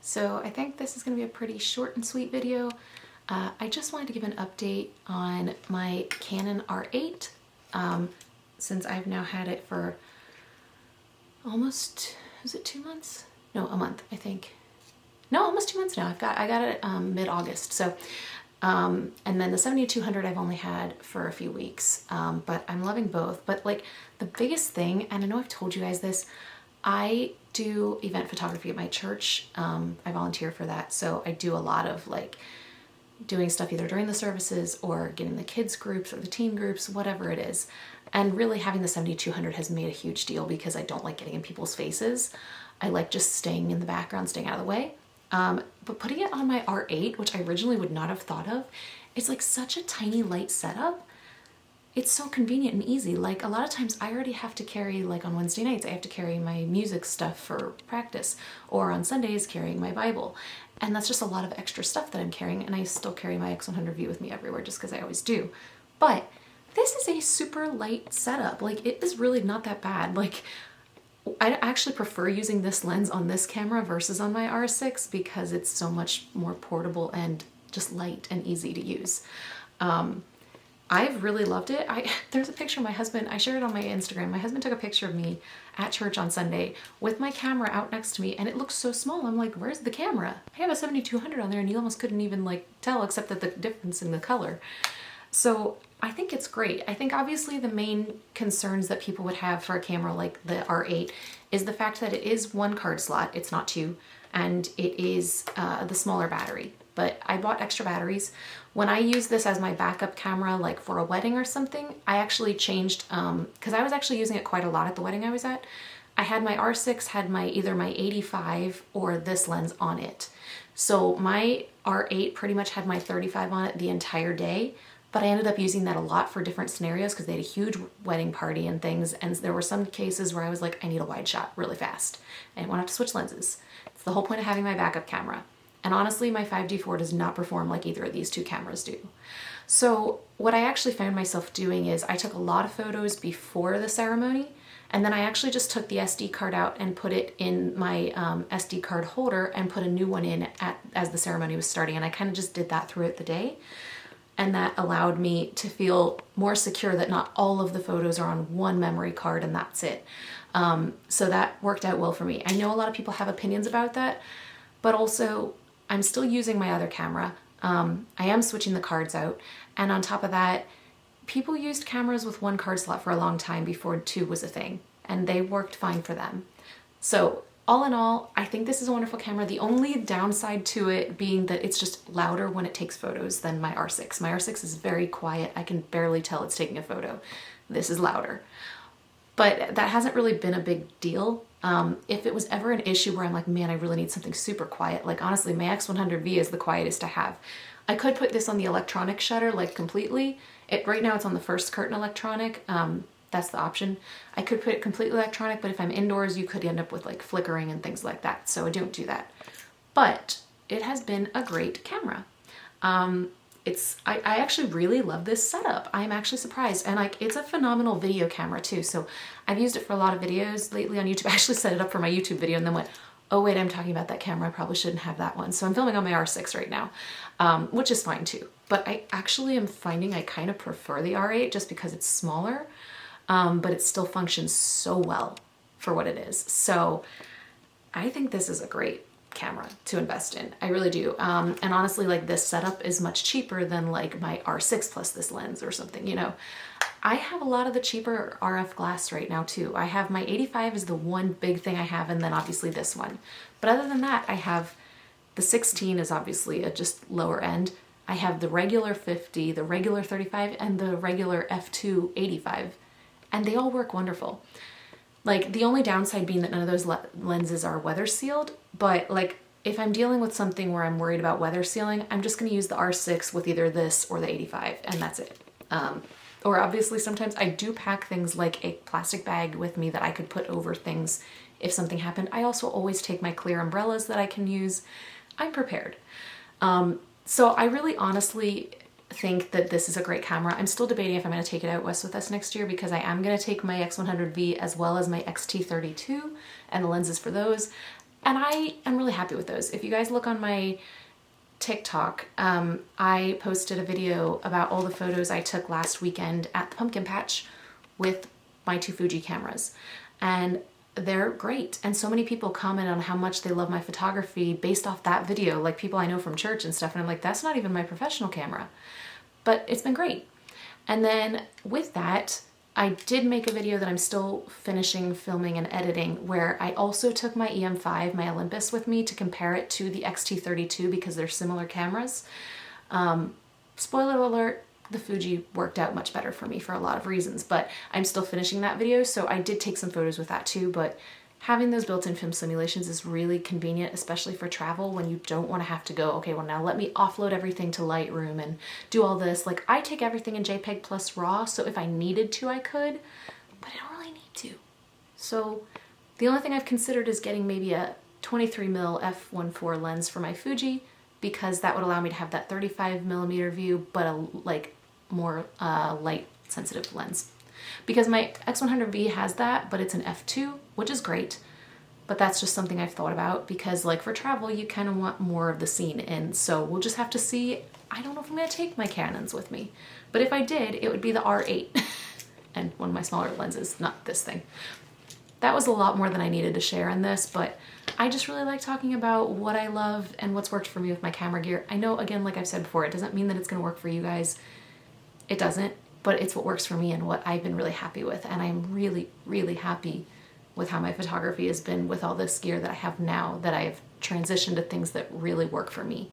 So I think this is going to be a pretty short and sweet video. I just wanted to give an update on my Canon R8 since I've now had it for almost, is it 2 months? No, a month, I think. No, almost 2 months now. I got it mid-August. So, and then the 7200 I've only had for a few weeks, but I'm loving both. But like the biggest thing, and I know I've told you guys this, I do event photography at my church. I volunteer for that. So I do a lot of like doing stuff either during the services or getting the kids groups or the teen groups, whatever it is. And really having the 7200 has made a huge deal because I don't like getting in people's faces. I like just staying in the background, staying out of the way. But putting it on my R8, which I originally would not have thought of, it's like such a tiny light setup. It's so convenient and easy. Like a lot of times I already have to carry, like on Wednesday nights, I have to carry my music stuff for practice, or on Sundays carrying my Bible. And that's just a lot of extra stuff that I'm carrying, and I still carry my X100V with me everywhere just because I always do. But this is a super light setup. Like it is really not that bad. Like I actually prefer using this lens on this camera versus on my R6 because it's so much more portable and just light and easy to use. I've really loved it. There's a picture of my husband, I shared it on my Instagram. My husband took a picture of me at church on Sunday with my camera out next to me, and it looks so small. I'm like, where's the camera? I have a 7200 on there and you almost couldn't even like tell except that the difference in the color. So I think it's great. I think obviously the main concerns that people would have for a camera like the R8 is the fact that it is one card slot, it's not two, and it is the smaller battery. But I bought extra batteries. When I use this as my backup camera, like for a wedding or something, I actually changed, because I was actually using it quite a lot at the wedding I was at. I had my R6, had either my 85 or this lens on it. So my R8 pretty much had my 35 on it the entire day, but I ended up using that a lot for different scenarios because they had a huge wedding party and things, and there were some cases where I was like, I need a wide shot really fast. I didn't want to have to switch lenses. It's the whole point of having my backup camera. And honestly, my 5D4 does not perform like either of these two cameras do. So what I actually found myself doing is I took a lot of photos before the ceremony, and then I actually just took the SD card out and put it in my SD card holder and put a new one in as the ceremony was starting. And I kind of just did that throughout the day. And that allowed me to feel more secure that not all of the photos are on one memory card and that's it. So that worked out well for me. I know a lot of people have opinions about that, but also I'm still using my other camera. I am switching the cards out. And on top of that, people used cameras with one card slot for a long time before two was a thing, and they worked fine for them. So all in all, I think this is a wonderful camera. The only downside to it being that it's just louder when it takes photos than my R6. My R6 is very quiet. I can barely tell it's taking a photo. This is louder. But that hasn't really been a big deal. If it was ever an issue where I'm like, man, I really need something super quiet, like honestly, my X100V is the quietest I have. I could put this on the electronic shutter, like completely. Right now it's on the first curtain electronic. That's the option. I could put it completely electronic, but if I'm indoors, you could end up with like flickering and things like that. So I don't do that. But it has been a great camera. I actually really love this setup. I'm actually surprised. And like, it's a phenomenal video camera too. So I've used it for a lot of videos lately on YouTube. I actually set it up for my YouTube video and then went, oh wait, I'm talking about that camera. I probably shouldn't have that one. So I'm filming on my R6 right now, which is fine too. But I actually am finding I kind of prefer the R8 just because it's smaller, but it still functions so well for what it is. So I think this is a great camera to invest in. I really do. And honestly, like this setup is much cheaper than like my R6 plus this lens or something, you know. I have a lot of the cheaper RF glass right now too. I have my 85 is the one big thing I have, and then obviously this one. But other than that, I have the 16 is obviously a just lower end. I have the regular 50, the regular 35, and the regular f2 85. And they all work wonderful. Like the only downside being that none of those lenses are weather sealed, but like if I'm dealing with something where I'm worried about weather sealing, I'm just going to use the R6 with either this or the 85, and that's it. Or obviously sometimes I do pack things like a plastic bag with me that I could put over things if something happened. I also always take my clear umbrellas that I can use. I'm prepared. So I really honestly think that this is a great camera. I'm still debating if I'm going to take it out west with us next year because I am going to take my X100V as well as my XT32 and the lenses for those. And I am really happy with those. If you guys look on my TikTok, I posted a video about all the photos I took last weekend at the pumpkin patch with my 2 Fuji cameras. And they're great. And so many people comment on how much they love my photography based off that video, like people I know from church and stuff. And I'm like, that's not even my professional camera. But it's been great. And then with that, I did make a video that I'm still finishing filming and editing where I also took my EM5, my Olympus, with me to compare it to the X-T32 because they're similar cameras. Spoiler alert, the Fuji worked out much better for me for a lot of reasons, but I'm still finishing that video, so I did take some photos with that too. But having those built-in film simulations is really convenient, especially for travel when you don't want to have to go, okay, well now let me offload everything to Lightroom and do all this. Like, I take everything in JPEG plus RAW, so if I needed to, I could, but I don't really need to. So the only thing I've considered is getting maybe a 23mm f1.4 lens for my Fuji, because that would allow me to have that 35mm view, but a more light sensitive lens. Because my X100V has that, but it's an f2, which is great. But that's just something I've thought about because, like, for travel, you kind of want more of the scene in. So we'll just have to see. I don't know if I'm going to take my Canons with me. But if I did, it would be the R8 and one of my smaller lenses, not this thing. That was a lot more than I needed to share in this, but I just really like talking about what I love and what's worked for me with my camera gear. I know, again, like I've said before, it doesn't mean that it's going to work for you guys. It doesn't. But it's what works for me and what I've been really happy with. And I'm really, really happy with how my photography has been with all this gear that I have now, that I've transitioned to things that really work for me.